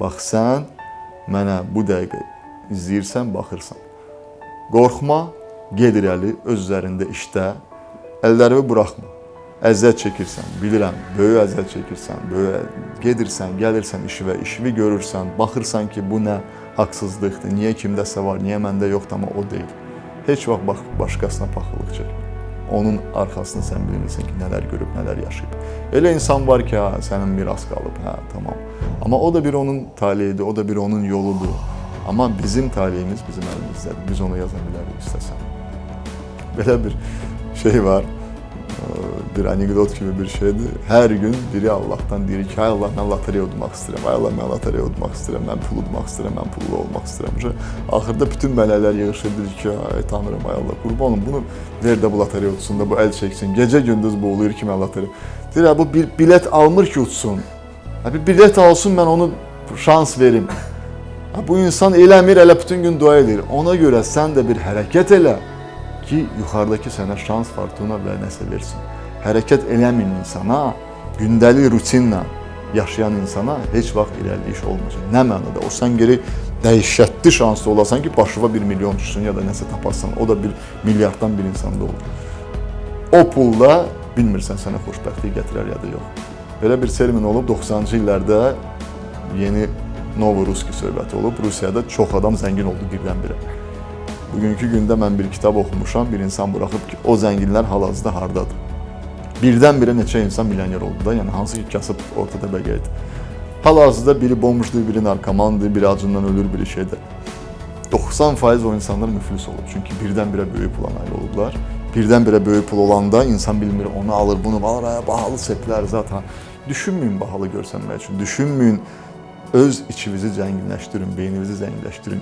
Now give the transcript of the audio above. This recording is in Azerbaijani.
Bax, sən mənə bu dəqiqə izləyirsən, baxırsan. Qorxma, ged irəli, öz üzərində işlə, əllərimi buraxma. Əziyyət çəkirsən, bilirəm, böyük əziyyət çəkirsən, gedirsən, gəlirsən işi görürsən, baxırsan ki, bu nə haqsızlıqdır, niyə kimdəsə var, niyə məndə yoxdur, amma o deyil. Heç vaxt başqasına paxıllıq çəkmə. Onun arxasını sən bilmirsən ki, nələr görüb, nələr yaşayıb. Elə insan var ki, sənin miras qalıb, tamam. Amma o da bir onun taleyidir, o da bir onun yoludur. Amma bizim taleyimiz bizim əlimizdədir, biz onu yaza bilərik istəsən. Belə bir şey var, bir anekdot kimi bir şeydir. Hər gün biri Allahdan deyir ki, ay Allah, mən lotereya udmaq istəyirəm, ay Allah, mən lotereya udmaq istəyirəm, mən pul udmaq istəyirəm, mən pullu olmaq istəyirəm. Axırda bütün mələklər yığışır, deyir ki, ay Tanrım, ay Allah, qurbanım, bunu ver də bu lotereya utsun da, bu əl çəksin. Gecə-gündüz bu olur ki, mən lotereya. Deyir, bu bir bilet almır ki, utsun. Bir bilet alsın, mən onu şans verim. Bu insan eləmir, elə bütün gün dua edir. Ona görə sən də bir hərəkət elə ki, yuxarıdakı sənə şans, fortuna və nəsə versin. Hərəkət eləməyən insana, gündəlik rutinlə yaşayan insana heç vaxt irəliləyiş olmayacaq. Nə mənada? O sən geri dəhşətli şanslı olasan ki, başına 1 milyon düşsün ya da nəsə taparsan. O da 1 milyarddan bir insanda olur. O pulla bilmirsən sənə xoşbəxtlik gətirər ya da yox. Belə bir termin olub 90-cı illərdə yeni Novoruski söhbəti olub. Rusiyada çox adam zəngin oldu birdən-birə. Bugünkü gündə mən bir kitab oxumuşam, bir insan buraxıb ki, o zənginlər hal-hazırda hardadır? Birdən-birə neçə insan milyoner oldu da, yəni hansı ki, kasıb ortada bəqəydi. Hal-hazırda biri bomjdur, biri narkomandır, biri acından ölür, biri şeydə. 90% o insanlar müflis olur, çünki birdən-birə böyük pula nail olublar. Birdən-birə böyük pul olanda insan bilmir, onu alır, bunu alır, bahalı setlər zaten. Düşünməyin bahalı görsənmək üçün, düşünməyin öz içinizi zənginləşdirin, beyninizi zənginləşdirin.